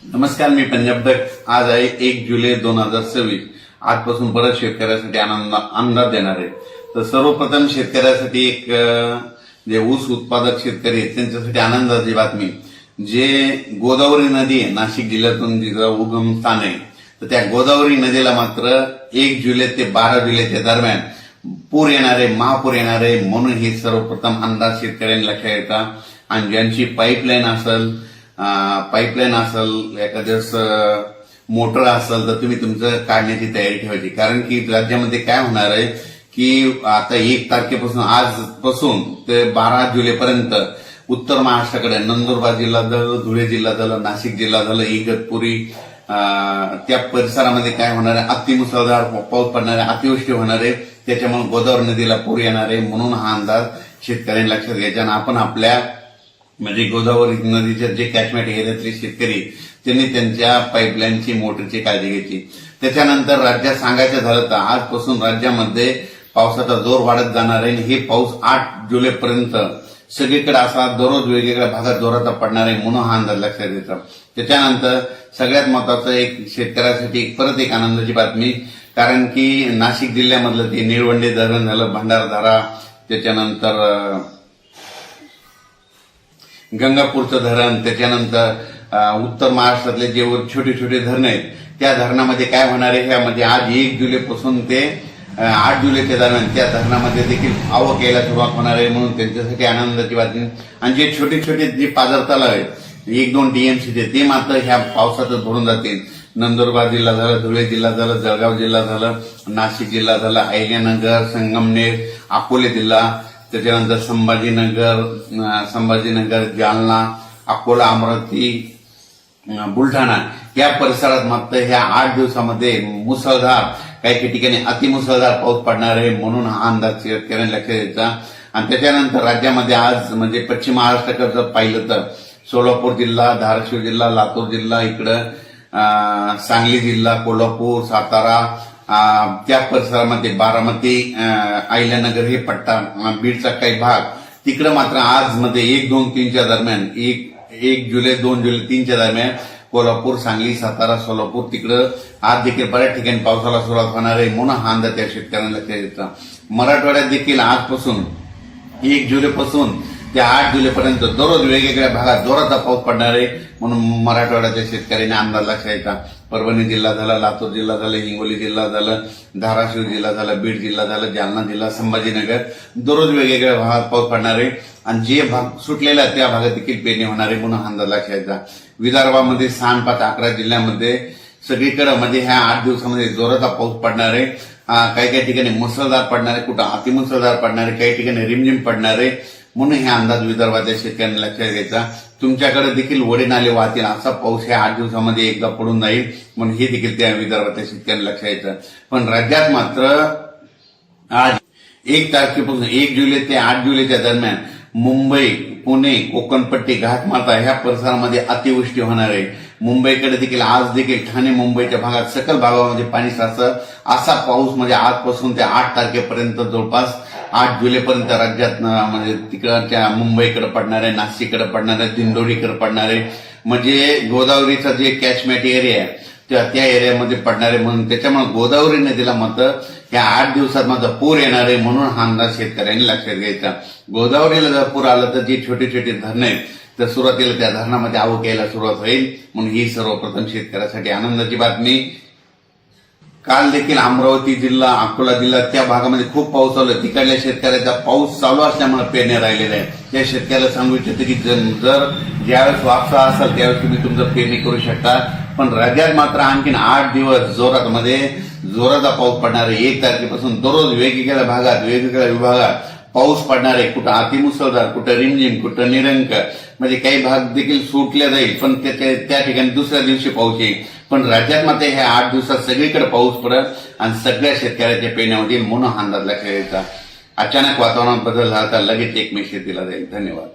नमस्कार, मी पंजाब दत्त। आज आहे 1 जुलै 2026। आजपासून परत शेतकऱ्यासाठी अंदाज देणार आहे। तर सर्वप्रथम शेतकऱ्यासाठी एक जे ऊस उत्पादक शेतकरी आहेत त्यांच्यासाठी आनंदाची बातमी, जे गोदावरी नदी आहे नाशिक जिल्ह्यातून जिचा उगम स्थान आहे, तर त्या गोदावरी नदीला मात्र 1 जुलै ते 12 जुलैच्या दरम्यान पूर येणारे, महापूर येणारे म्हणून हे सर्वप्रथम अंदाज शेतकऱ्यांनी लक्षात येतात। आणि ज्यांची पाईपलाईन असेल एखाद्या मोटर असेल तर तुम्ही तुमचं काढण्याची तयारी ठेवायची। कारण की राज्यामध्ये काय होणार आहे की आता 1 तारखेपासून आजपासून ते 12 जुलैपर्यंत उत्तर महाराष्ट्राकडे नंदुरबार जिल्हा झालं, धुळे जिल्हा झालं, नाशिक जिल्हा झालं, इगतपुरी त्या परिसरामध्ये काय होणार आहे, अतिमुसळधार पाऊस पडणार आहे, अतिवृष्टी होणार आहे। त्याच्यामुळे गोदावरी नदीला पूर येणार आहे म्हणून हा अंदाज शेतकऱ्यांनी लक्षात घ्यायचा। आणि आपण आपल्या म्हणजे गोदावरी नदीच्या जे कॅचमेंट एरियातले शेतकरी त्यांनी त्यांच्या पाईपलाईनची मोटरची काळजी घ्यायची। त्याच्यानंतर राज्यात सांगायचं झालं तर आजपासून राज्यामध्ये पावसाचा जोर वाढत जाणार आहे। हे पाऊस 8 जुलैपर्यंत सगळीकडे असा दररोज वेगवेगळ्या भागात जोराचा पडणार आहे म्हणून हा अंदाज लक्षात येतो। त्याच्यानंतर सगळ्यात महत्वाचं एक शेतकऱ्यासाठी परत एक आनंदाची बातमी, कारण की नाशिक जिल्ह्यामधलं ते निळवंडे धरण झालं, भंडारदरा, त्याच्यानंतर गंगापूरचं धरण, त्याच्यानंतर उत्तर महाराष्ट्रातले जे छोटे छोटे धरण आहेत त्या धरणामध्ये काय होणार आहे, ह्यामध्ये आज 1 जुलैपासून ते 8 जुलैच्या दरम्यान त्या धरणामध्ये देखील आवक यायला सुरुवात होणार आहे म्हणून त्यांच्यासाठी आनंदाची बातमी। आणि जे छोटे छोटे जे पाझर तलाव आहेत 1-2 टीएमसीचे ते मात्र ह्या पावसातच भरून जातील। नंदुरबार जिल्हा झालं, धुळे जिल्हा झालं, जळगाव जिल्हा झालं, नाशिक जिल्हा झालं, अहिल्यानगर, संगमनेर, अकोले जिल्हा, त्याच्यानंतर संभाजीनगर, जालना, अकोला, अमरावती, बुलढाणा या परिसरात मात्र ह्या 8 दिवसामध्ये मुसळधार, काही ठिकाणी अतिमुसळधार पाऊस पडणार आहे म्हणून हा अंदाज शेतकऱ्यांनी लक्षात द्यायचा। आणि त्याच्यानंतर राज्यामध्ये आज म्हणजे पश्चिम महाराष्ट्राकडे पाहिलं तर सोलापूर जिल्हा, धाराशिव जिल्हा, लातूर जिल्हा, इकडं सांगली जिल्हा, कोल्हापूर, सातारा त्या परिसरामध्ये बारामती, अहिल्यानगर हे पट्टा, बीडचा काही भाग तिकडे मात्र आज मध्ये 1, 2, 3च्या दरम्यान 1 जुलै, 2 जुलै, 3च्या दरम्यान कोल्हापूर, सांगली, सातारा, सोलापूर तिकडं आज देखील बऱ्याच ठिकाणी पावसाला सुरुवात होणार आहे म्हणून हा अंदाज त्या शेतकऱ्यांना लक्षात येतो। मराठवाड्यात देखील आजपासून 1 जुलैपासून ते 8 जुलैपर्यंत दररोज वेगवेगळ्या भागात जोराचा पाऊस पडणार आहे म्हणून मराठवाड्याच्या शेतकऱ्यांनी अंदाज लक्षात येतात। परभणी जिल्हा झाला, लातूर जिल्हा झाला, हिंगोली जिल्हा झालं, धाराशिव जिल्हा झाला, बीड जिल्हा झाला, जालना जिल्हा, संभाजीनगर दररोज वेगवेगळ्या भागात पाऊस पडणार आहे। आणि जे भाग सुटलेला त्या भागात देखील पेरणी होणार आहे म्हणून अंदाज लक्षात येतात। विदर्भामध्ये 6, 5, 11 जिल्ह्यामध्ये सगळीकडे म्हणजे ह्या 8 दिवसामध्ये जोराचा पाऊस पडणार आहे। काही ठिकाणी मुसळधार पडणार आहे, कुठं अतिमुसळधार पडणार आहे, काही ठिकाणी रिमझिम पडणार आहे म्हणून हे अंदाज विदर्भाच्या शेतकऱ्यांनी लक्षात घ्यायचा। तुमच्याकडे देखील वडे नाले वाहतील असा पाऊस ह्या 8 दिवसामध्ये एकदा पडून जाईल म्हणून हे देखील त्या विदर्भाच्या शेतकऱ्यांनी लक्षात घ्यायचं। पण राज्यात मात्र आज 1 तारखेपासून 1 जुलै ते 8 जुलैच्या दरम्यान मुंबई, पुणे, कोकणपट्टी, घाटमाता ह्या परिसरामध्ये अतिवृष्टी होणार आहे। मुंबईकडे देखील आज देखील ठाणे, मुंबईच्या भागात सकल भागामध्ये पाणी साचलं असा पाऊस म्हणजे आजपासून ते 8 तारखेपर्यंत जवळपास 8 जुलैपर्यंत राज्यात म्हणजे तिकडच्या मुंबईकडे पडणार आहे, नाशिककडे पडणार आहे, दिंडोरीकडे पडणार आहे। म्हणजे गोदावरीचा जे कॅचमेंट एरिया आहे त्या एरियामध्ये पडणार आहे म्हणून त्याच्यामुळे गोदावरी नदीला मात्र या 8 दिवसात मात्र पूर येणार आहे म्हणून हा अंदाज शेतकऱ्यांनी लक्षात घ्यायचा। गोदावरीला जर पूर आलं तर जे छोटे छोटे धरण आहेत तर सुरुवातीला त्या धरणामध्ये आवक यायला सुरुवात होईल म्हणून ही सर्वप्रथम शेतकऱ्यासाठी आनंदाची बातमी। काल देखील अमरावती जिल्हा, अकोला जिल्हा त्या भागामध्ये खूप पाऊस चालू आहे। तिकडल्या शेतकऱ्याचा पाऊस चालू असल्यामुळे पेरणी राहिलेला आहे। त्या शेतकऱ्याला सांगू इच्छितो की जर ज्यावेळेस वापसा असेल त्यावेळेस तुम्ही तुमचं पेरणी करू शकता। पण राज्यात मात्र आणखीन 8 दिवस जोराचा पाऊस पडणार आहे। 1 तारखेपासून दररोज वेगवेगळ्या भागात, वेगवेगळ्या विभागात पाऊस पडणार आहे। कुठं अतिमुसळधार, कुठं रिमझिम, कुठं निरंक, म्हणजे काही भाग देखील सुटले जाईल पण त्या ठिकाणी दुसऱ्या दिवशी पाऊस येईल। पण राज्यात मात्र ह्या 8 दिवसात सगळीकडे पाऊस पडेल आणि सगळ्या शेतकऱ्याच्या पेरण्या होतील म्हणून अंदाज लक्षात घ्यायचा। अचानक वातावरणात बदल झाला तर लगेच एक मेसेज दिला जाईल। धन्यवाद।